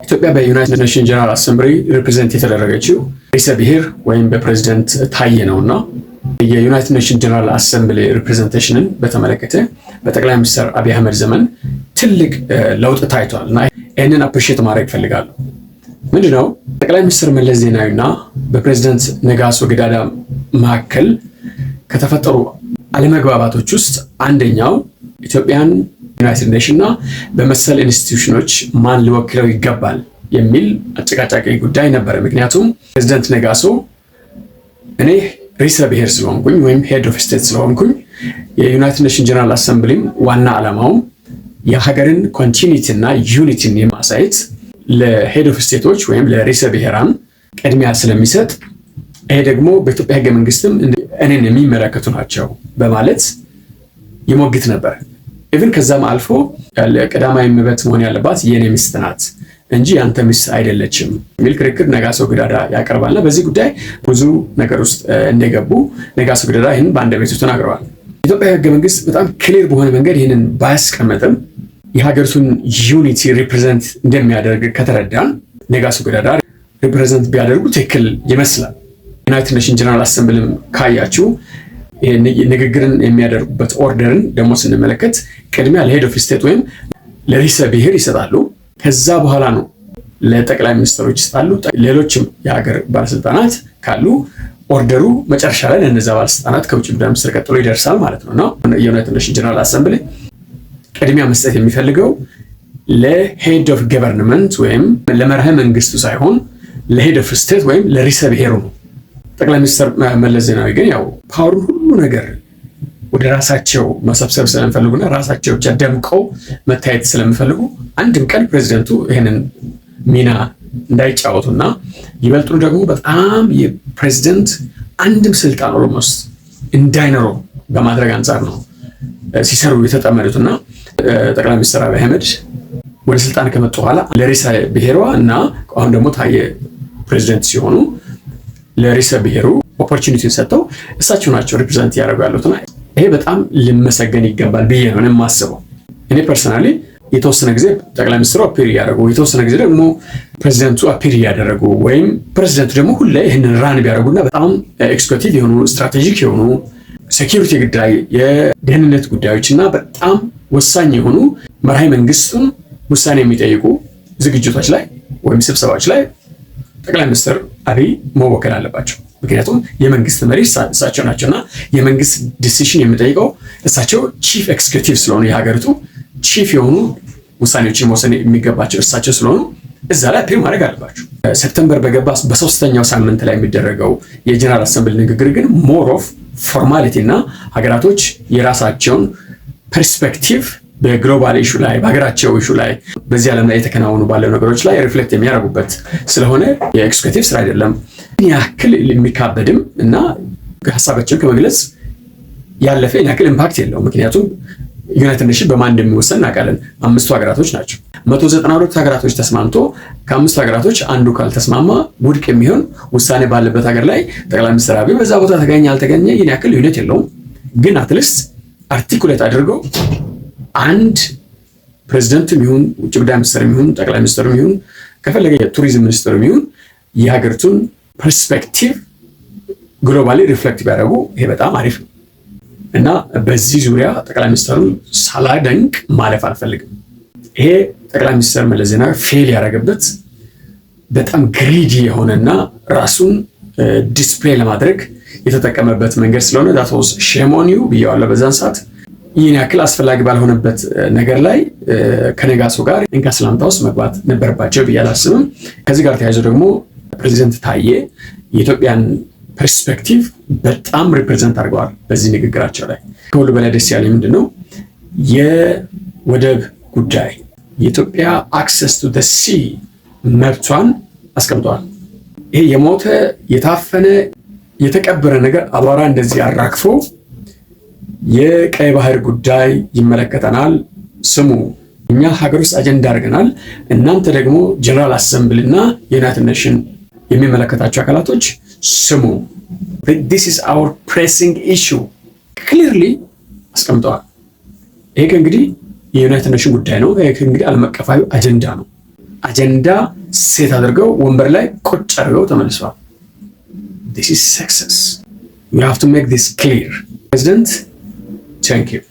ኢትዮጵያ በዩናይትድ ኔሽን ጀነራል አሰምብሊ ሪፕሬዘንት የተደረገችው ርዕሰ ብሔር ወይም በፕሬዝዳንት ታዬ ነውና የዩናይትድ ኔሽን ጀነራል አሰምብሊ ሪፕሬዘንቴሽንን በተመለከተ በጠቅላይ ሚኒስትር አብይ አህመድ ዘመን ትልቅ ለውጥ ታይቷልና ይህንን አፕሪሺየት ማድረግ እፈልጋለሁ። ምንድነው ጠቅላይ ሚኒስትር መለስ ዜናዊና በፕሬዝዳንት ነጋሶ ጊዳዳ መካከል ከተፈጠሩ አለመግባባቶች ውስጥ አንደኛው ኢትዮጵያን ዩናይትድ ኔሽንና በመሰል ኢንስቲትዩሽኖች ማን ሊወክለው ይገባል የሚል አጨቃጫቂ ጉዳይ ነበር። ምክንያቱም ፕሬዝዳንት ነጋሶ እኔ ርዕሰ ብሔር ስለሆንኩኝ ወይም ሄድ ኦፍ ስቴት ስለሆንኩኝ የዩናይትድ ኔሽን ጀነራል አሰምብሊም ዋና ዓላማው የሀገርን ኮንቲኒቲ እና ዩኒቲን የማሳየት ለሄድ ኦፍ ስቴቶች ወይም ለርዕሰ ብሔራን ቅድሚያ ስለሚሰጥ ይሄ ደግሞ በኢትዮጵያ ሕገ መንግስትም እኔን የሚመለከቱ ናቸው በማለት ይሞግት ነበር። ኢቭን ከዛም አልፎ ቀዳማዊ እመቤት መሆን ያለባት የኔ ሚስት ናት እንጂ ያንተ ሚስት አይደለችም የሚል ክርክር ነጋሶ ጊዳዳ ያቀርባልና በዚህ ጉዳይ ብዙ ነገር ውስጥ እንደገቡ ነጋሶ ጊዳዳ ይህን በአንደበቱ ተናግረዋል። የኢትዮጵያ ሕገ መንግስት በጣም ክሊር በሆነ መንገድ ይህንን ባያስቀምጥም የሀገሪቱን ዩኒቲ ሪፕሬዘንት እንደሚያደርግ ከተረዳን ነጋሶ ጊዳዳ ሪፕሬዘንት ቢያደርጉ ትክክል ይመስላል። ዩናይትድ ኔሽን ጀነራል አሰምብሊም ካያችሁ ንግግርን የሚያደርጉበት ኦርደርን ደግሞ ስንመለከት ቅድሚያ ለሄድ ኦፍ ስቴት ወይም ለርዕሰ ብሔር ይሰጣሉ። ከዛ በኋላ ነው ለጠቅላይ ሚኒስትሮች ይሰጣሉ። ሌሎችም የሀገር ባለስልጣናት ካሉ ኦርደሩ መጨረሻ ላይ ለእነዛ ባለስልጣናት ከውጭ ጉዳይ ሚኒስትር ቀጥሎ ይደርሳል ማለት ነው። የዩናይትድ ኔሽን ጀነራል አሰምብሊ ቅድሚያ መስጠት የሚፈልገው ለሄድ ኦፍ ገቨርንመንት ወይም ለመርህ መንግስቱ ሳይሆን ለሄድ ኦፍ ስቴት ወይም ለርዕሰ ብሔሩ ነው። ጠቅላይ ሚኒስትር መለስ ዜናዊ ግን ያው ፓወሩን ሁሉ ነገር ወደ ራሳቸው መሰብሰብ ስለሚፈልጉና ራሳቸው ብቻ ደምቀው መታየት ስለሚፈልጉ አንድም ቀን ፕሬዚደንቱ ይህንን ሚና እንዳይጫወቱና ይበልጡ ደግሞ በጣም የፕሬዚደንት አንድም ስልጣን ኦልሞስት እንዳይኖረው በማድረግ አንጻር ነው ሲሰሩ የተጠመዱትና ጠቅላይ ሚኒስትር አብይ አህመድ ወደ ስልጣን ከመጡ በኋላ ለርዕሰ ብሔሯ እና አሁን ደግሞ ታዬ ፕሬዚደንት ሲሆኑ ለርዕሰ ብሔሩ ኦፖርቹኒቲን ሰጥተው እሳቸው ናቸው ሪፕሬዘንት ያደርጉ ያሉትና ይሄ በጣም ሊመሰገን ይገባል ብዬ ነው የማስበው። እኔ ፐርሰናሊ የተወሰነ ጊዜ ጠቅላይ ሚኒስትሩ አፒር ያደረጉ የተወሰነ ጊዜ ደግሞ ፕሬዚደንቱ አፒር ያደረጉ ወይም ፕሬዚደንቱ ደግሞ ሁሌ ይህንን ራን ቢያደርጉና በጣም ኤክስኪዩቲቭ የሆኑ ስትራቴጂክ የሆኑ ሴኪሪቲ ጉዳይ፣ የደህንነት ጉዳዮች እና በጣም ወሳኝ የሆኑ መርሃ መንግስቱን ውሳኔ የሚጠይቁ ዝግጅቶች ላይ ወይም ስብሰባዎች ላይ ጠቅላይ ሚኒስትር አብይ መወከል አለባቸው። ምክንያቱም የመንግስት መሪ እሳቸው ናቸውና የመንግስት ዲሲሽን የሚጠይቀው እሳቸው ቺፍ ኤክስኪዩቲቭ ስለሆኑ የሀገሪቱ ቺፍ የሆኑ ውሳኔዎችን መወሰን የሚገባቸው እሳቸው ስለሆኑ እዛ ላይ አፒር ማድረግ አለባቸው። ሴፕተምበር በገባ በሶስተኛው ሳምንት ላይ የሚደረገው የጀነራል አሰምብሊ ንግግር ግን ሞር ኦፍ ፎርማሊቲ እና ሀገራቶች የራሳቸውን ፐርስፔክቲቭ በግሎባል ኢሹ ላይ በሀገራቸው ኢሹ ላይ በዚህ ዓለም ላይ የተከናወኑ ባለው ነገሮች ላይ ሪፍሌክት የሚያደርጉበት ስለሆነ የኤክስኪዩቲቭ ስራ አይደለም። ያክል የሚካበድም እና ሀሳባቸውን ከመግለጽ ያለፈ ያክል ኢምፓክት የለውም። ምክንያቱም ዩናይትድ ኔሽን በማን እንደሚወሰን እናውቃለን። 5 ሀገራቶች ናቸው። 192 ሀገራቶች ተስማምቶ ከ5 ሀገራቶች አንዱ ካልተስማማ ውድቅ የሚሆን ውሳኔ ባለበት ሀገር ላይ ጠቅላይ ሚኒስትር አብይ በዛ ቦታ ተገኘ አልተገኘ ይህን ያክል ልዩነት የለውም። ግን አትሊስት አርቲኩሌት አድርገው አንድ ፕሬዝዳንትም ይሁን ውጭ ጉዳይ ሚኒስትርም ይሁን ጠቅላይ ሚኒስትርም ይሁን ከፈለገ የቱሪዝም ሚኒስትርም ይሁን የሀገሪቱን ፐርስፔክቲቭ ግሎባሊ ሪፍሌክት ቢያደርጉ ይሄ በጣም አሪፍ ነው እና በዚህ ዙሪያ ጠቅላይ ሚኒስትሩን ሳላደንቅ ማለፍ አልፈልግም። ይሄ ጠቅላይ ሚኒስትር መለስ ዜናዊ ፌል ያደረገበት በጣም ግሪዲ የሆነና ራሱን ዲስፕሌይ ለማድረግ የተጠቀመበት መንገድ ስለሆነ ዳት ዋዝ ሼም ኦን ዩ ብየዋለሁ በዛን ሰዓት። ይህን ያክል አስፈላጊ ባልሆነበት ነገር ላይ ከነጋሶ ጋር እንካ ሰላምታ ውስጥ መግባት ነበረባቸው ብዬ አላስብም። ከዚህ ጋር ተያይዞ ደግሞ ፕሬዚደንት ታዬ የኢትዮጵያን ፐርስፔክቲቭ በጣም ሪፕሬዘንት አድርገዋል በዚህ ንግግራቸው ላይ። ከሁሉ በላይ ደስ ያለኝ ምንድነው የወደብ ጉዳይ የኢትዮጵያ አክሰስ ቱ ዘ ሲ መብቷን አስቀምጠዋል። ይሄ የሞተ የታፈነ የተቀበረ ነገር አቧራ እንደዚህ አራግፎ የቀይ ባህር ጉዳይ ይመለከተናል፣ ስሙ፣ እኛ ሀገር ውስጥ አጀንዳ አድርገናል፣ እናንተ ደግሞ ጀነራል አሰምብሊ እና የዩናይትድ ኔሽን የሚመለከታቸው አካላቶች ስሙ፣ this is our pressing issue ክሊርሊ አስቀምጠዋል። ይሄ እንግዲህ የዩናይትድ ኔሽን ጉዳይ ነው። ይሄ እንግዲህ ዓለም አቀፋዊ አጀንዳ ነው። አጀንዳ ሴት አድርገው ወንበር ላይ ቁጭ አድርገው ተመልሰዋል። this is success. You have to make this clear. President, thank you.